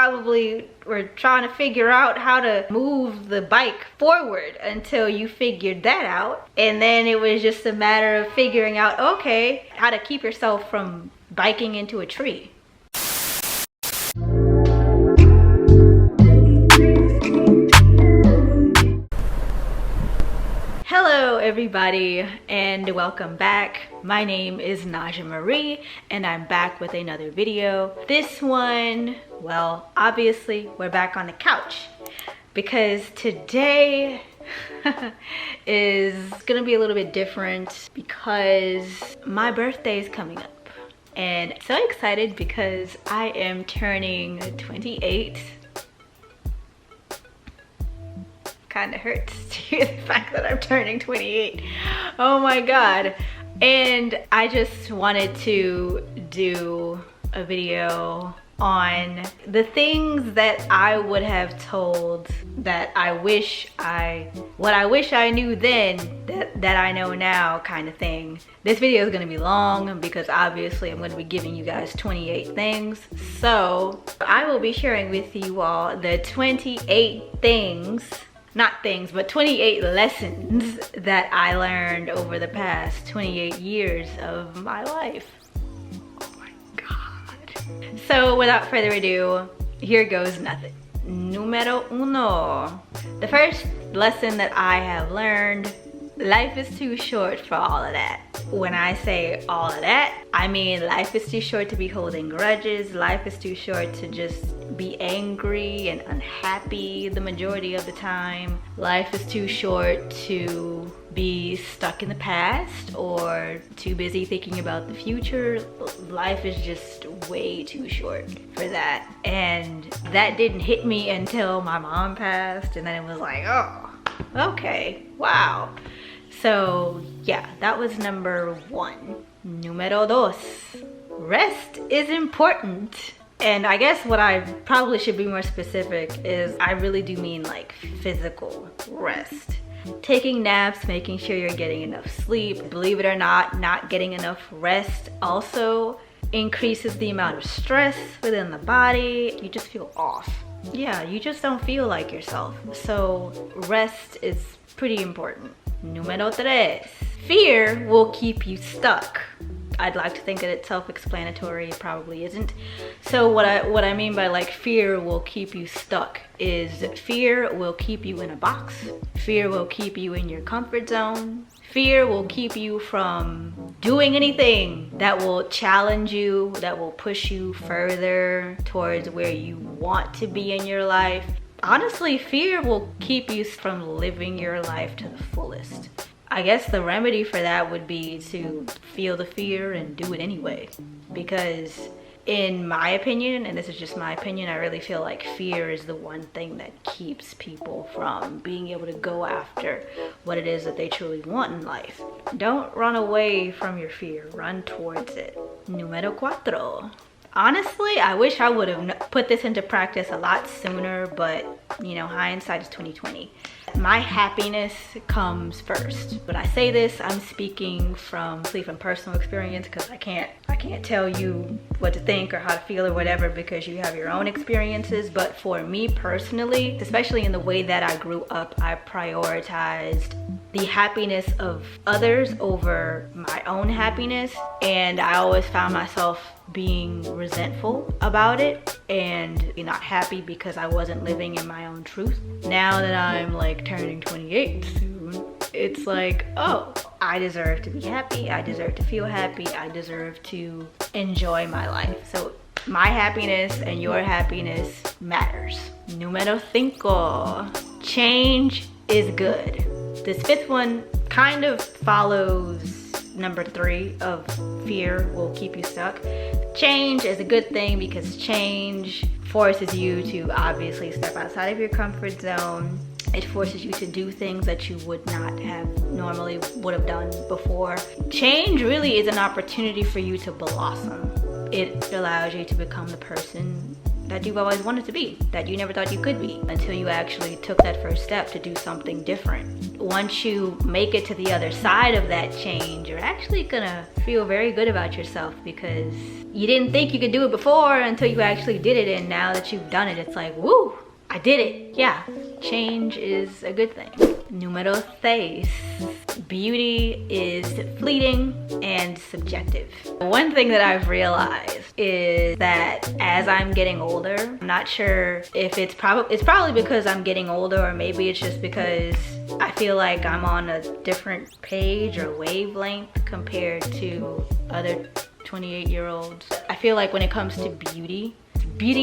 probably were trying to figure out how to move the bike forward until you figured that out. And then it was just a matter of figuring out, okay, how to keep yourself from biking into a tree. Hello everybody and welcome back. My name is Najah Marie and I'm back with another video. This one, well, obviously we're back on the couch because today is gonna be a little bit different because my birthday is coming up. And so excited because I am turning 28. Kind of hurts to hear the fact that I'm turning 28. Oh my god. And I just wanted to do a video on the things that I would have told that what I wish I knew then that I know now, kind of thing. This video is going to be long because obviously I'm going to be giving you guys 28 things. So I will be sharing with you all the 28 things, not things, but 28 lessons that I learned over the past 28 years of my life. Oh my god. So without further ado, here goes nothing. Numero uno. The first lesson that I have learned: life is too short for all of that. When I say all of that, I mean life is too short to be holding grudges. Life is too short to just be angry and unhappy the majority of the time. Life is too short to be stuck in the past or too busy thinking about the future. Life is just way too short for that. And that didn't hit me until my mom passed, and then it was like, oh, okay, wow. So yeah, that was number one. Numero dos. Rest is important. And I guess what I probably should be more specific is I really do mean like physical rest. Taking naps, making sure you're getting enough sleep. Believe it or not getting enough rest also increases the amount of stress within the body. You just feel off. Yeah, you just don't feel like yourself. So rest is pretty important. Numero tres. Fear will keep you stuck. I'd like to think that it's self-explanatory. It probably isn't. So what I mean by like fear will keep you stuck is fear will keep you in a box. Fear will keep you in your comfort zone. Fear will keep you from doing anything that will challenge you, that will push you further towards where you want to be in your life. Honestly, fear will keep you from living your life to the fullest. I guess the remedy for that would be to feel the fear and do it anyway. Because in my opinion, and this is just my opinion, I really feel like fear is the one thing that keeps people from being able to go after what it is that they truly want in life. Don't run away from your fear, run towards it. Numero cuatro. Honestly, I wish I would have put this into practice a lot sooner, but you know, hindsight is 2020. My happiness comes first. When I say this, I'm speaking from personal experience because I can't tell you what to think or how to feel or whatever because you have your own experiences. But for me personally, especially in the way that I grew up, I prioritized the happiness of others over my own happiness, and I always found myself being resentful about it and not happy because I wasn't living in my own truth. Now that I'm like turning 28 soon, it's like, oh, I deserve to be happy, I deserve to feel happy, I deserve to enjoy my life. So my happiness and your happiness matters. Numero cinco. Change is good. This fifth one kind of follows number three of fear will keep you stuck. Change is a good thing because change forces you to obviously step outside of your comfort zone. It forces you to do things that you would not have normally would have done before. Change really is an opportunity for you to blossom. It allows you to become the person that you've always wanted to be, that you never thought you could be, until you actually took that first step to do something different. Once you make it to the other side of that change, you're actually gonna feel very good about yourself because you didn't think you could do it before until you actually did it, and now that you've done it, it's like, woo, I did it. Yeah, change is a good thing. Número 6. Beauty is fleeting and subjective. One thing that I've realized is that as I'm getting older, I'm not sure if it's probably because I'm getting older, or maybe it's just because I feel like I'm on a different page or wavelength compared to other 28-year-olds. I feel like when it comes to beauty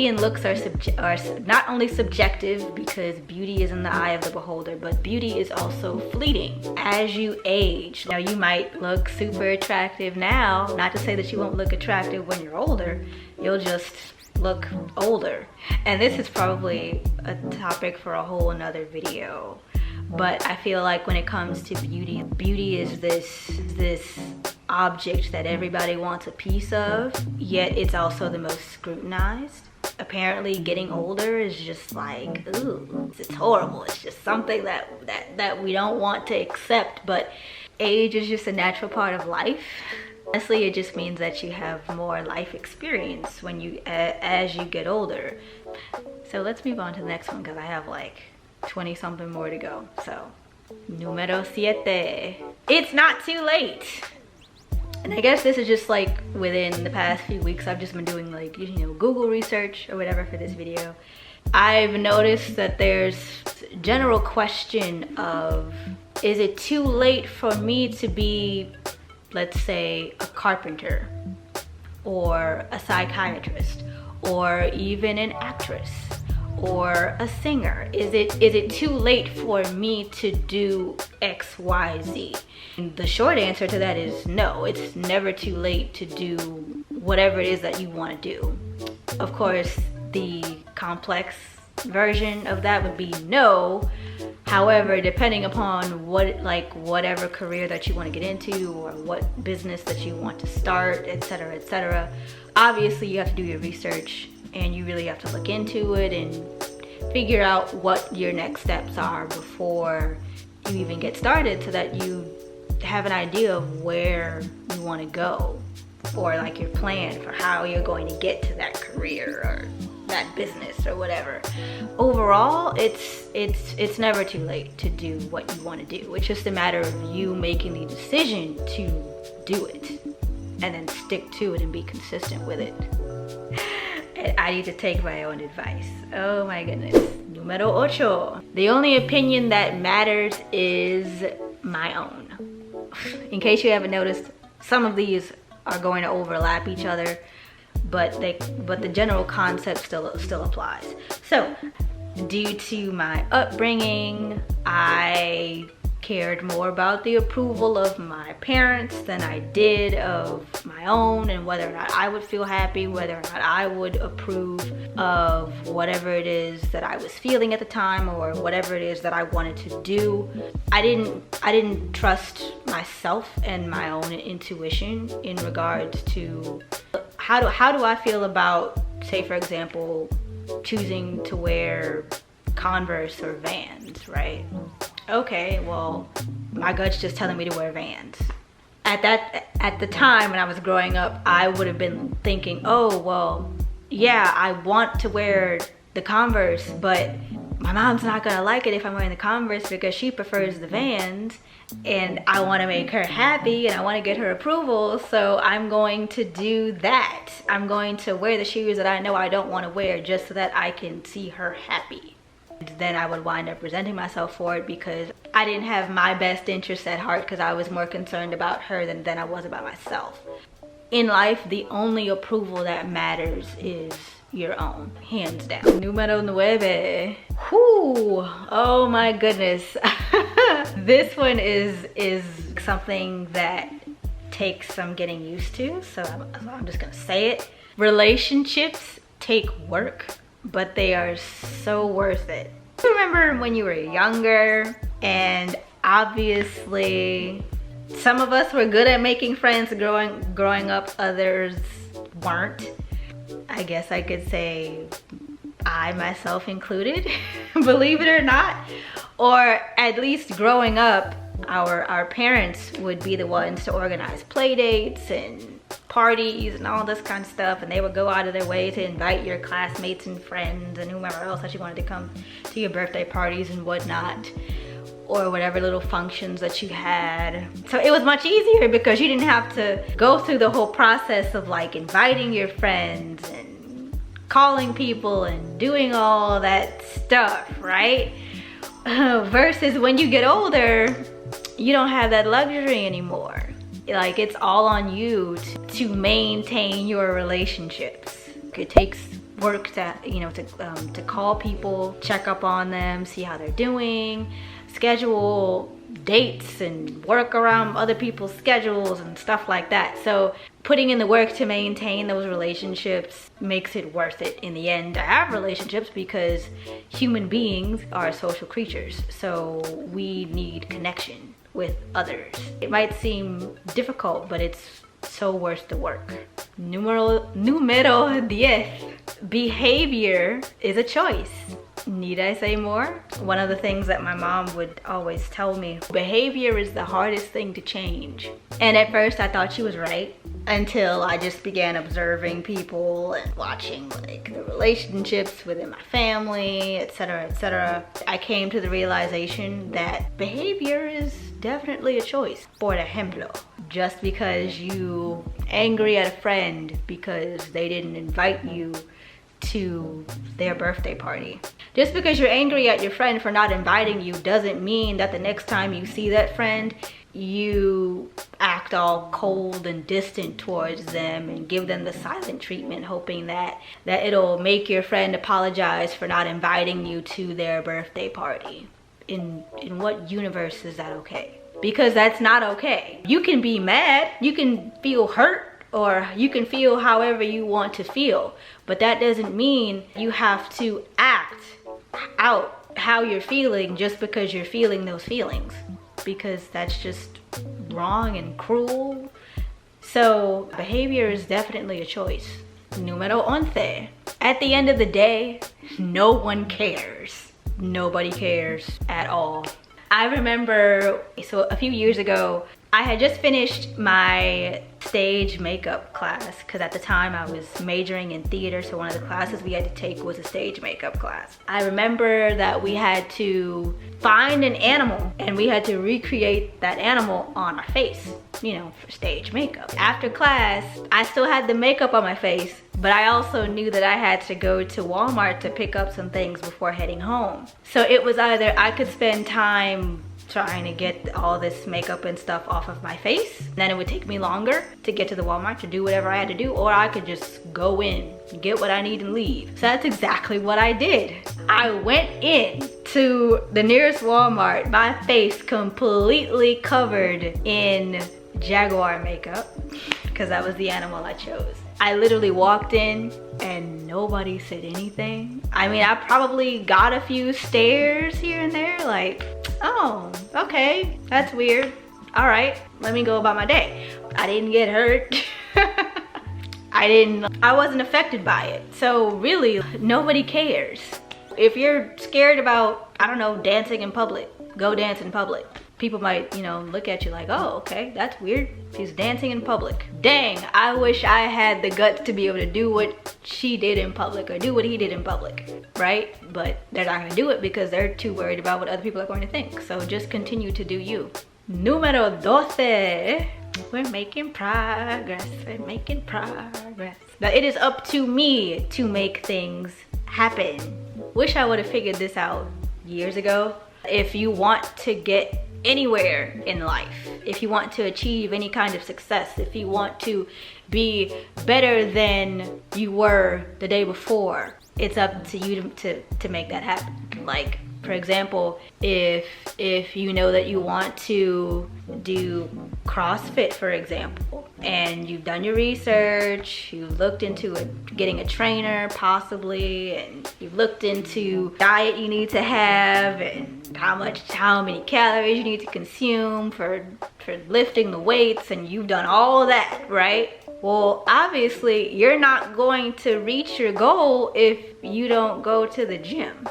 and looks are not only subjective, because beauty is in the eye of the beholder, but beauty is also fleeting. As you age, now you might look super attractive now, not to say that you won't look attractive when you're older, you'll just look older. And this is probably a topic for a whole another video, but I feel like when it comes to beauty is this object that everybody wants a piece of, yet it's also the most scrutinized. Apparently getting older is just like, ooh, it's horrible. It's just something that we don't want to accept, but age is just a natural part of life. Honestly, it just means that you have more life experience when as you get older. So let's move on to the next one, because I have like 20 something more to go. So, número 7. It's not too late. And I guess this is just like within the past few weeks, I've just been doing like, you know, Google research or whatever for this video. I've noticed that there's a general question of, is it too late for me to be, let's say, a carpenter or a psychiatrist or even an actress or a singer? Is it too late for me to do XYZ? And the short answer to that is no. It's never too late to do whatever it is that you want to do. Of course, the complex version of that would be no. However, depending upon whatever career that you want to get into, or what business that you want to start, etc., etc., obviously you have to do your research, and you really have to look into it and figure out what your next steps are before you even get started, so that you have an idea of where you want to go, or like your plan for how you're going to get to that career or that business or whatever. Overall, it's never too late to do what you want to do. It's just a matter of you making the decision to do it, and then stick to it and be consistent with it. And I need to take my own advice. Oh my goodness. Número 8. The only opinion that matters is my own. In case you haven't noticed, some of these are going to overlap each other, but the general concept still applies. So, due to my upbringing, I cared more about the approval of my parents than I did of my own, and whether or not I would feel happy, whether or not I would approve of whatever it is that I was feeling at the time, or whatever it is that I wanted to do. I didn't trust myself and my own intuition in regards to how do I feel about, say for example, choosing to wear Converse or Vans, right? Okay, well, my gut's just telling me to wear Vans. At the time when I was growing up, I would have been thinking, oh, well, yeah, I want to wear the Converse, but my mom's not gonna like it if I'm wearing the Converse because she prefers the Vans, and I want to make her happy and I want to get her approval, so I'm going to do that. I'm going to wear the shoes that I know I don't want to wear just so that I can see her happy. Then I would wind up resenting myself for it because I didn't have my best interests at heart, because I was more concerned about her than I was about myself. In life, the only approval that matters is your own, hands down. Número 9. Whew, oh my goodness. This one is something that takes some getting used to, so I'm just gonna say it. Relationships take work, but they are so worth it. Remember when you were younger, and obviously some of us were good at making friends growing up, others weren't. I guess I could say I myself included, believe it or not. Or at least growing up, our parents would be the ones to organize play dates and parties and all this kind of stuff, and they would go out of their way to invite your classmates and friends and whomever else that you wanted to come to your birthday parties and whatnot, or whatever little functions that you had. So it was much easier because you didn't have to go through the whole process of like inviting your friends and calling people and doing all that stuff, right? Versus when you get older, you don't have that luxury anymore. Like, it's all on you to maintain your relationships. It takes work to, you know, to call people, check up on them, see how they're doing, schedule dates and work around other people's schedules and stuff like that. So putting in the work to maintain those relationships makes it worth it in the end to have relationships, because human beings are social creatures. So we need connection with others. It might seem difficult, but it's so worth the work. Numero 10. Behavior is a choice. Need I say more? One of the things that my mom would always tell me, behavior is the hardest thing to change. And at first I thought she was right, until I just began observing people and watching like the relationships within my family, etc., etc. I came to the realization that behavior is definitely a choice. Por ejemplo, just because you angry at a friend because they didn't invite you to their birthday party. Just because you're angry at your friend for not inviting you doesn't mean that the next time you see that friend, you act all cold and distant towards them and give them the silent treatment, hoping that it'll make your friend apologize for not inviting you to their birthday party. In what universe is that okay? Because that's not okay. You can be mad, you can feel hurt, or you can feel however you want to feel, but that doesn't mean you have to act out how you're feeling just because you're feeling those feelings, because that's just wrong and cruel. So behavior is definitely a choice. Numero 11. At the end of the day, no one cares. Nobody cares at all. I remember, so a few years ago, I had just finished my stage makeup class, because at the time I was majoring in theater, so one of the classes we had to take was a stage makeup class. I remember that we had to find an animal and we had to recreate that animal on our face, you know, for stage makeup. After class, I still had the makeup on my face, but I also knew that I had to go to Walmart to pick up some things before heading home. So it was either I could spend time trying to get all this makeup and stuff off of my face, and then it would take me longer to get to the Walmart to do whatever I had to do, or I could just go in, get what I need and leave. So that's exactly what I did. I went in to the nearest Walmart, my face completely covered in jaguar makeup, because that was the animal I chose. I literally walked in and nobody said anything. I mean, I probably got a few stares here and there, like, oh, okay, that's weird. All right, let me go about my day. I didn't get hurt. I wasn't affected by it. So really, nobody cares. If you're scared about, I don't know, dancing in public, go dance in public. People might, you know, look at you like, oh, okay, that's weird. She's dancing in public. Dang, I wish I had the guts to be able to do what she did in public or do what he did in public, right? But they're not gonna do it because they're too worried about what other people are going to think. So just continue to do you. Numero 12. We're making progress, we're making progress. Now it is up to me to make things happen. Wish I would have figured this out years ago. If you want to get anywhere in life, if you want to achieve any kind of success, if you want to be better than you were the day before, it's up to you to make that happen. Like, for example, if you know that you want to do CrossFit, for example, and you've done your research, you've looked into getting a trainer possibly, and you've looked into diet you need to have and how many calories you need to consume for lifting the weights, and you've done all that, right? Well, obviously you're not going to reach your goal if you don't go to the gym,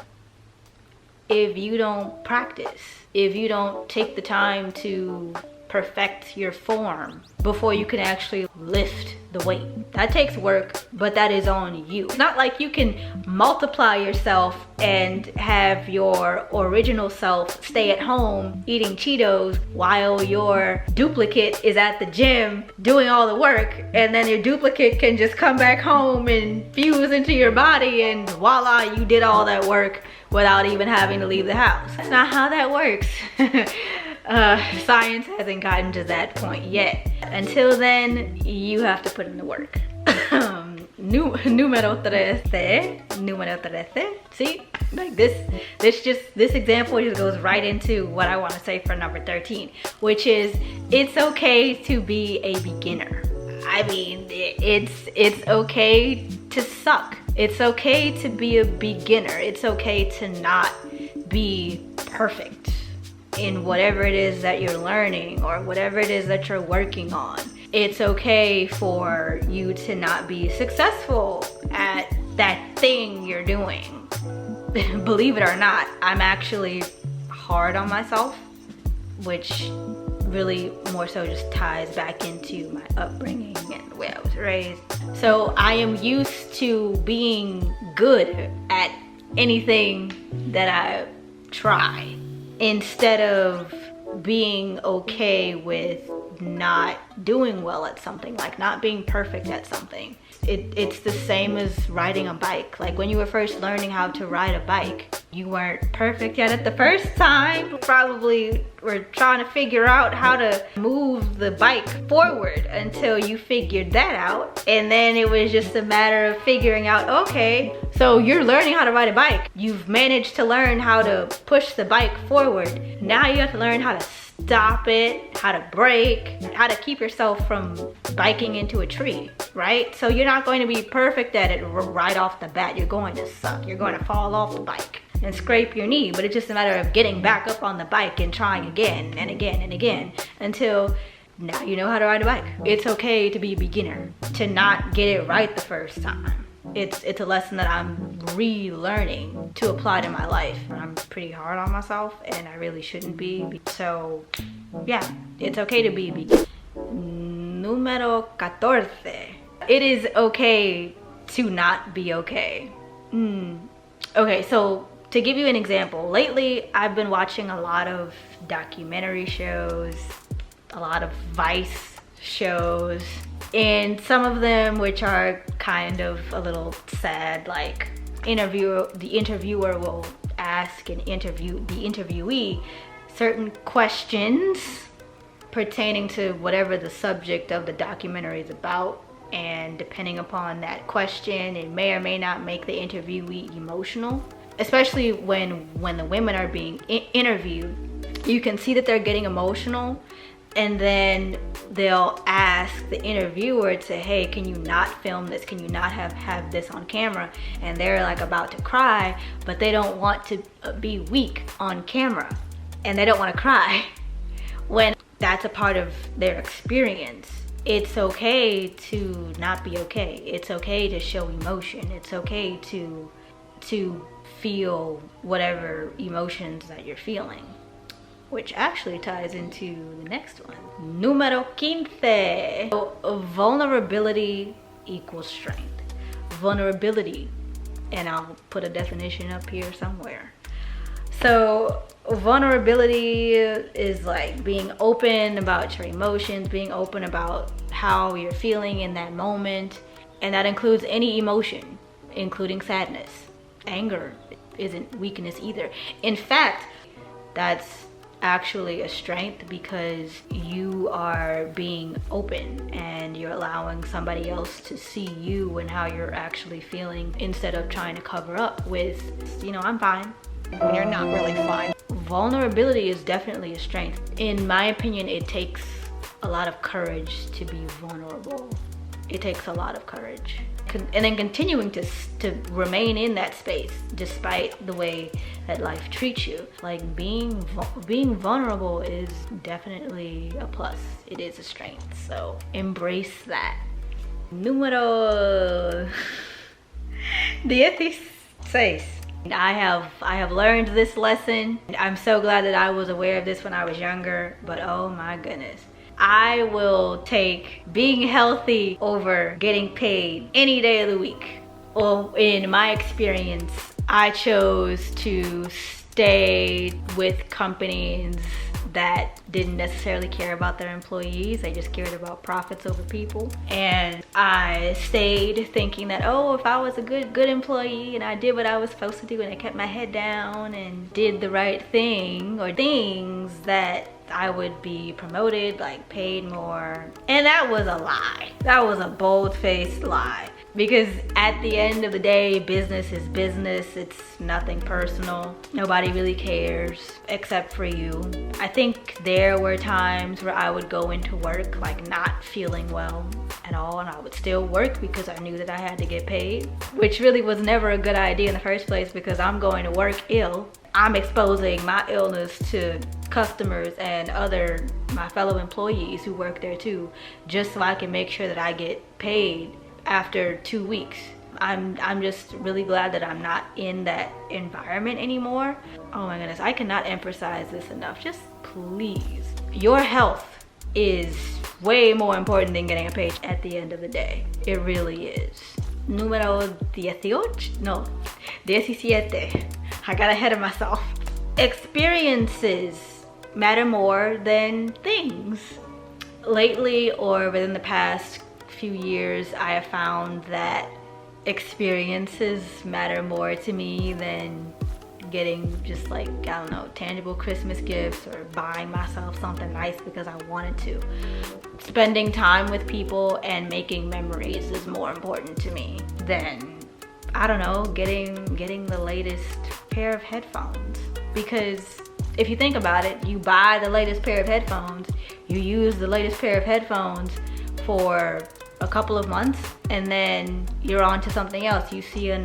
if you don't practice, if you don't take the time to perfect your form before you can actually lift the weight. That takes work, but that is on you. It's not like you can multiply yourself and have your original self stay at home eating Cheetos while your duplicate is at the gym doing all the work, and then your duplicate can just come back home and fuse into your body and voila, you did all that work without even having to leave the house. That's not how that works. Science hasn't gotten to that point yet. Until then, you have to put in the work. Número 13. See, like this example just goes right into what I want to say for number 13, which is it's okay to be a beginner. I mean, it's okay to suck. It's okay to be a beginner. It's okay to not be perfect in whatever it is that you're learning or whatever it is that you're working on. It's okay for you to not be successful at that thing you're doing. Believe it or not, I'm actually hard on myself, which really more so just ties back into my upbringing and the way I was raised. So I am used to being good at anything that I try, instead of being okay with not doing well at something, like not being perfect at something. It's the same as riding a bike. Like when you were first learning how to ride a bike, you weren't perfect yet at the first time. You probably were trying to figure out how to move the bike forward until you figured that out. And then it was just a matter of figuring out, okay, so you're learning how to ride a bike. You've managed to learn how to push the bike forward. Now you have to learn how to stop it, how to brake, how to keep yourself from biking into a tree, right? So you're not going to be perfect at it right off the bat. You're going to suck. You're going to fall off the bike and scrape your knee, but it's just a matter of getting back up on the bike and trying again and again and again until now you know how to ride a bike. It's okay to be a beginner, to not get it right the first time. It's a lesson that I'm relearning to apply to my life. I'm pretty hard on myself and I really shouldn't be. So yeah, it's okay to be a beginner. Número 14. It is okay to not be okay. Okay, so to give you an example, lately I've been watching a lot of documentary shows, a lot of Vice shows, and some of them which are kind of a little sad, like the interviewer will ask and interview the interviewee certain questions pertaining to whatever the subject of the documentary is about, and depending upon that question, it may or may not make the interviewee emotional. Especially when the women are being interviewed, you can see that they're getting emotional, and then they'll ask the interviewer to, hey, can you not film this? Can you not have this on camera? And they're like about to cry, but they don't want to be weak on camera, and they don't want to cry when that's a part of their experience. It's okay to not be okay. It's okay to show emotion. It's okay to feel whatever emotions that you're feeling, which actually ties into the next one. Número 15. So, vulnerability equals strength. Vulnerability, and I'll put a definition up here somewhere. So vulnerability is like being open about your emotions, being open about how you're feeling in that moment, and that includes any emotion, including sadness. Anger isn't weakness either. In fact, that's actually a strength, because you are being open and you're allowing somebody else to see you and how you're actually feeling, instead of trying to cover up with, you know, I'm fine when you're not really fine. Vulnerability is definitely a strength. In my opinion, it takes a lot of courage to be vulnerable. It takes a lot of courage. And then continuing to remain in that space despite the way that life treats you. Like being vulnerable is definitely a plus. It is a strength, so embrace that. Número 16. I have learned this lesson. I'm so glad that I was aware of this when I was younger, but oh my goodness. I will take being healthy over getting paid any day of the week. Well, in my experience, I chose to stay with companies that didn't necessarily care about their employees. They just cared about profits over people. And I stayed thinking that, oh, if I was a good employee and I did what I was supposed to do and I kept my head down and did the right thing, or things, that I would be promoted, like paid more. And that was a lie. That was a bold-faced lie. Because at the end of the day, business is business. It's nothing personal. Nobody really cares except for you. I think there were times where I would go into work like not feeling well at all, and I would still work because I knew that I had to get paid, which really was never a good idea in the first place, because I'm going to work ill. I'm exposing my illness to customers and my fellow employees who work there too, just so I can make sure that I get paid after 2 weeks. I'm just really glad that I'm not in that environment anymore. Oh my goodness, I cannot emphasize this enough. Just please, your health is way more important than getting a paycheck at the end of the day. It really is. Número 18? No, 17. I got ahead of myself. Experiences matter more than things. Lately, or within the past few years, I have found that experiences matter more to me than getting just like, I don't know, tangible Christmas gifts or buying myself something nice because I wanted to. Spending time with people and making memories is more important to me than, I don't know, getting the latest pair of headphones. Because if you think about it, you buy the latest pair of headphones, you use the latest pair of headphones for a couple of months, and then you're on to something else. You see a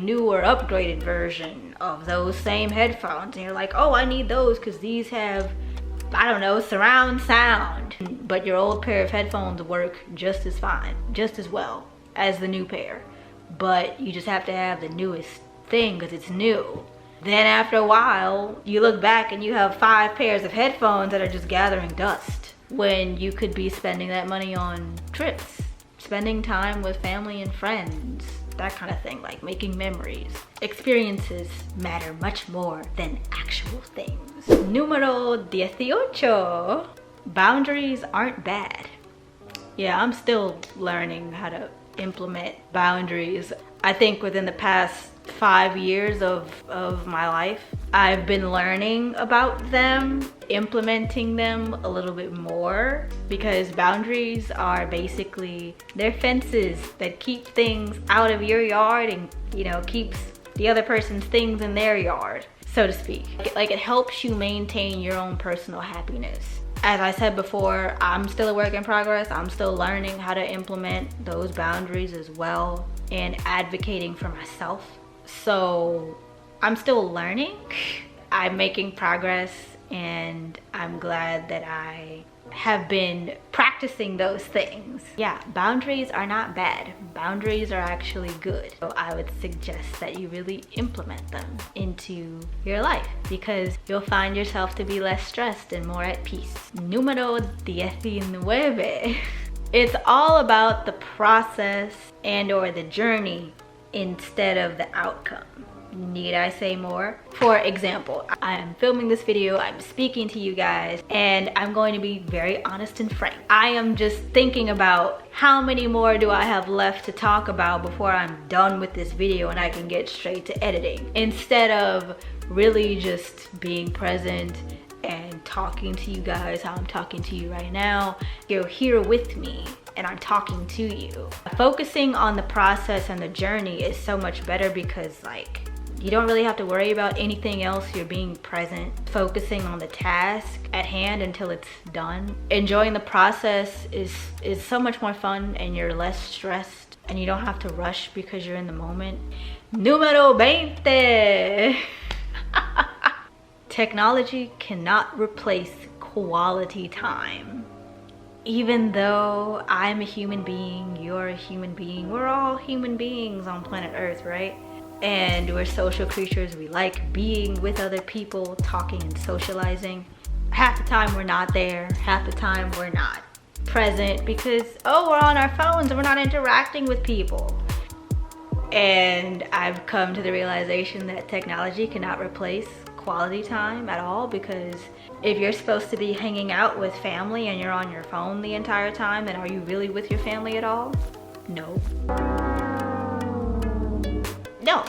new or upgraded version of those same headphones, and you're like, oh, I need those because these have, I don't know, surround sound. But your old pair of headphones work just as fine, just as well as the new pair. But you just have to have the newest thing because it's new. Then after a while, you look back and you have 5 pairs of headphones that are just gathering dust, when you could be spending that money on trips, spending time with family and friends, that kind of thing, like making memories. Experiences matter much more than actual things. Número 18. Boundaries aren't bad. Yeah, I'm still learning how to implement boundaries. I think within the past 5 years of my life, I've been learning about them, implementing them a little bit more, because boundaries are basically, they're fences that keep things out of your yard and, you know, keeps the other person's things in their yard, so to speak. Like, it helps you maintain your own personal happiness. As I said before, I'm still a work in progress. I'm still learning how to implement those boundaries as well and advocating for myself. So I'm still learning. I'm making progress, and I'm glad that I have been practicing those things. Yeah, boundaries are not bad. Boundaries are actually good. So I would suggest that you really implement them into your life, because you'll find yourself to be less stressed and more at peace. Número 19. It's all about the process and or the journey instead of the outcome. Need I say more? For example, I'm filming this video, I'm speaking to you guys, and I'm going to be very honest and frank. I am just thinking about how many more do I have left to talk about before I'm done with this video and I can get straight to editing, instead of really just being present and talking to you guys how I'm talking to you right now. You're here with me and I'm talking to you. Focusing on the process and the journey is so much better, because like, you don't really have to worry about anything else. You're being present, focusing on the task at hand until it's done. Enjoying the process is so much more fun, and you're less stressed, and you don't have to rush because you're in the moment. Número 20. Technology cannot replace quality time. Even though I'm a human being, you're a human being, we're all human beings on planet Earth, right? and we're social creatures. We like being with other people, talking and socializing. Half the time we're not there, half the time we're not present because, oh, we're on our phones and we're not interacting with people. And I've come to the realization that technology cannot replace quality time at all, because if you're supposed to be hanging out with family and you're on your phone the entire time, then are you really with your family at all? No. No,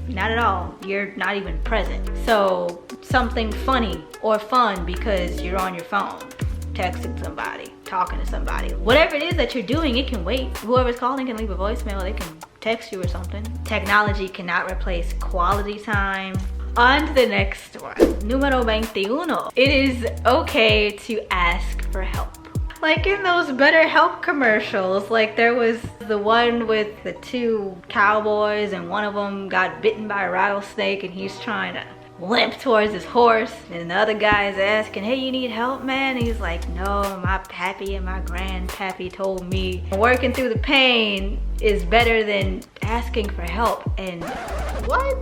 not at all. You're not even present. So something funny or fun because you're on your phone, texting somebody, talking to somebody. Whatever it is that you're doing, it can wait. Whoever's calling can leave a voicemail, they can text you or something. Technology cannot replace quality time. On to the next one. Número 21. It is okay to ask for help. Like in those BetterHelp commercials, like there was the one with the two cowboys and one of them got bitten by a rattlesnake and he's trying to limp towards his horse, and the other guy is asking, hey, you need help, man? And he's like, no, my pappy and my grandpappy told me working through the pain is better than asking for help. And what?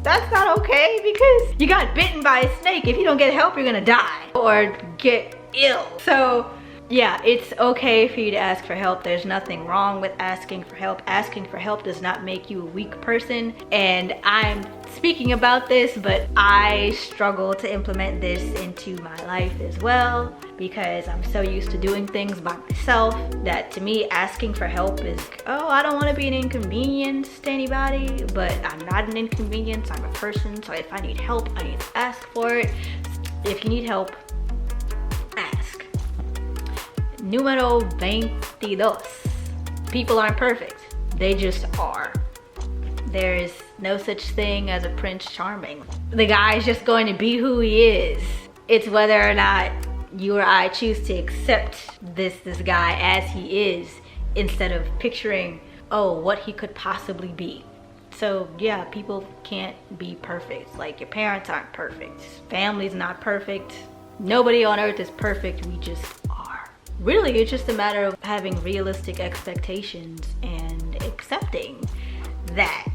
That's not okay, because you got bitten by a snake. If you don't get help, you're gonna die or get ill. So yeah, it's okay for you to ask for help. There's nothing wrong with asking for help. Asking for help does not make you a weak person. And I'm speaking about this, but I struggle to implement this into my life as well, because I'm so used to doing things by myself that to me asking for help is, oh, I don't want to be an inconvenience to anybody, but I'm not an inconvenience. I'm a person, so if I need help, I need to ask for it. If you need help, ask. Número 22. People aren't perfect. They just are. There is no such thing as a Prince Charming. The guy is just going to be who he is. It's whether or not you or I choose to accept this guy as he is, instead of picturing, oh, what he could possibly be. So yeah, people can't be perfect. Like your parents aren't perfect. Family's not perfect. Nobody on earth is perfect. We just are. Really, it's just a matter of having realistic expectations and accepting that.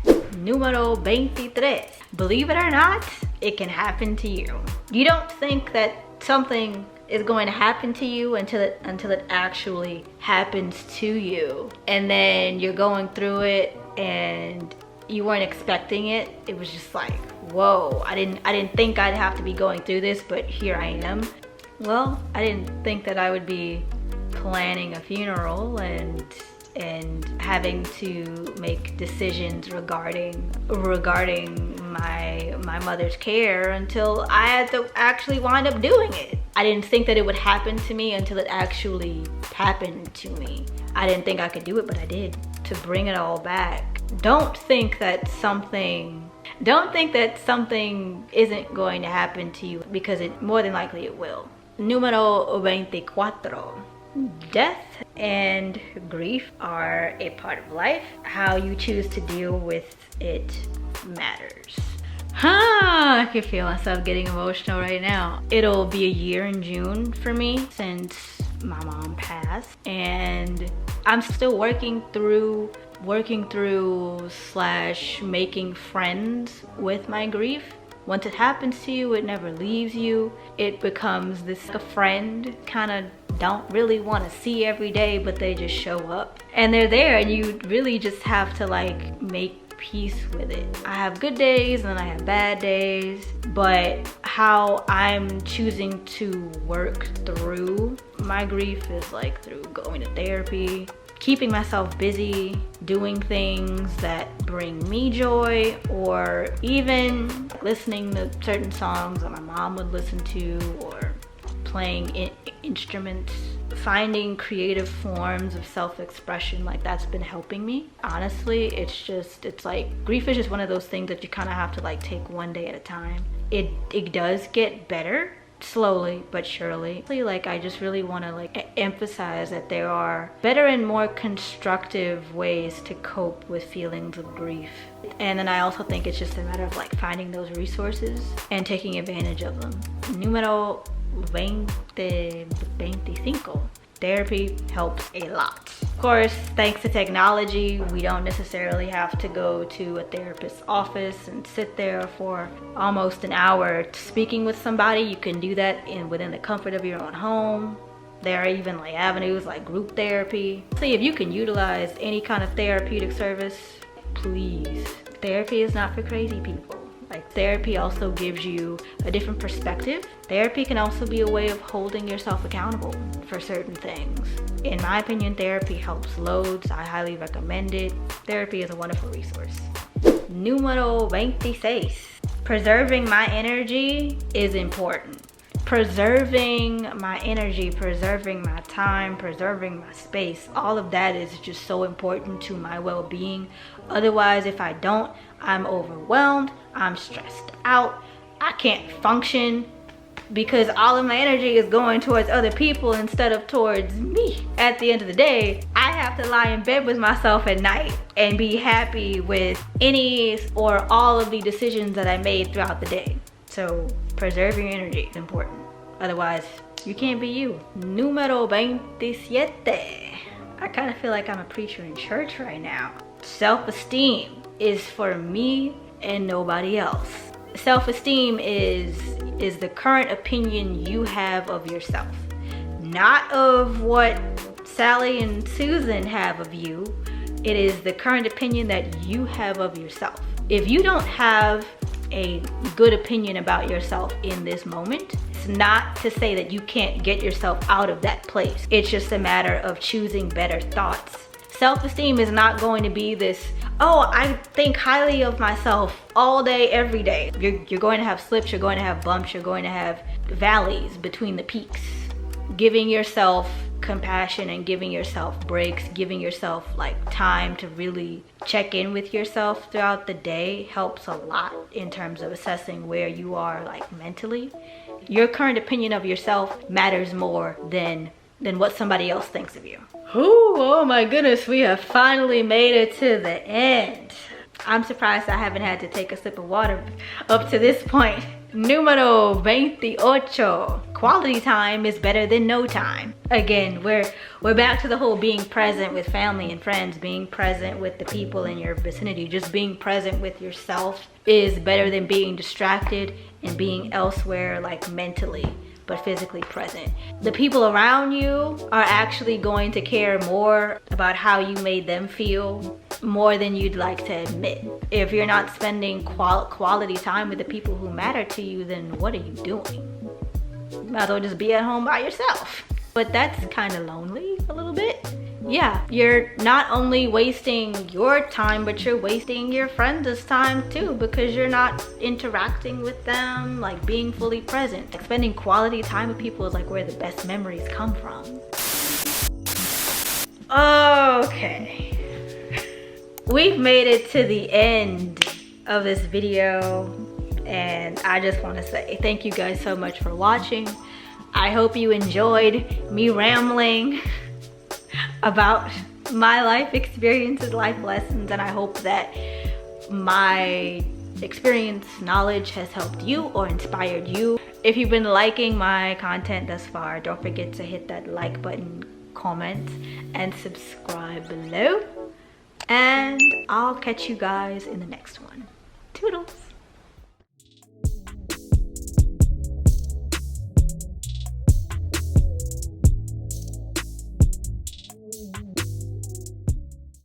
Número 23. Believe it or not, it can happen to you. You don't think that something is going to happen to you until it actually happens to you, and then you're going through it and you weren't expecting it. It was just like, whoa, I didn't think I'd have to be going through this, but here I am. Well, I didn't think that I would be planning a funeral and having to make decisions regarding my mother's care until I had to actually wind up doing it. I didn't think that it would happen to me until it actually happened to me. I didn't think I could do it, but I did. To bring it all back. Don't think that something isn't going to happen to you, because it more than likely it will. Número 24. Death and grief are a part of life. How you choose to deal with it matters. I can feel myself getting emotional right now. It'll be a year in June for me since my mom passed, and I'm still working through / making friends with my grief. Once it happens to you, it never leaves you. It becomes this a friend, kind of don't really want to see every day, but they just show up and they're there, and you really just have to like make peace with it. I have good days and I have bad days, but how I'm choosing to work through my grief is like through going to therapy, keeping myself busy, doing things that bring me joy, or even listening to certain songs that my mom would listen to, or playing instruments, finding creative forms of self-expression. Like that's been helping me. Honestly, it's like grief is just one of those things that you kind of have to like take one day at a time. It does get better slowly but surely. Like I just really want to like emphasize that there are better and more constructive ways to cope with feelings of grief. And then I also think it's just a matter of like finding those resources and taking advantage of them. Número 25. Therapy helps a lot. Of course, thanks to technology, we don't necessarily have to go to a therapist's office and sit there for almost an hour speaking with somebody. You can do that within the comfort of your own home. There are even like avenues like group therapy. See if you can utilize any kind of therapeutic service, please. Therapy is not for crazy people. Like, therapy also gives you a different perspective. Therapy can also be a way of holding yourself accountable for certain things. In my opinion, therapy helps loads. I highly recommend it. Therapy is a wonderful resource. Número 26. Preserving my energy is important. Preserving my energy, preserving my time, preserving my space, all of that is just so important to my well-being. Otherwise, if I don't, I'm overwhelmed, I'm stressed out, I can't function because all of my energy is going towards other people instead of towards me. At the end of the day, I have to lie in bed with myself at night and be happy with any or all of the decisions that I made throughout the day. So preserve your energy is important. Otherwise, you can't be you. Número 27. I kind of feel like I'm a preacher in church right now. Self-esteem is for me and nobody else. Self-esteem is the current opinion you have of yourself. Not of what Sally and Susan have of you. It is the current opinion that you have of yourself. If you don't have a good opinion about yourself in this moment, it's not to say that you can't get yourself out of that place. It's just a matter of choosing better thoughts. Self-esteem is not going to be this, oh, I think highly of myself all day, every day. You're going to have slips, you're going to have bumps, you're going to have valleys between the peaks. Giving yourself compassion and giving yourself breaks, giving yourself like time to really check in with yourself throughout the day helps a lot in terms of assessing where you are like mentally. Your current opinion of yourself matters more than what somebody else thinks of you. Ooh, oh my goodness, we have finally made it to the end. I'm surprised I haven't had to take a sip of water up to this point. Número 28. Quality time is better than no time. Again, we're back to the whole being present with family and friends, being present with the people in your vicinity. Just being present with yourself is better than being distracted and being elsewhere, like mentally but physically present. The people around you are actually going to care more about how you made them feel more than you'd like to admit. If you're not spending quality time with the people who matter to you, then what are you doing? You might as well just be at home by yourself. But that's kind of lonely a little bit. Yeah, you're not only wasting your time, but you're wasting your friends' time too, because you're not interacting with them, like being fully present. Like, spending quality time with people is like where the best memories come from. Okay. We've made it to the end of this video, and I just want to say thank you guys so much for watching. I hope you enjoyed me rambling about my life experiences, life lessons, and I hope that my experience, knowledge has helped you or inspired you. If you've been liking my content thus far, don't forget to hit that like button, comment, and subscribe below. And I'll catch you guys in the next one. Toodles.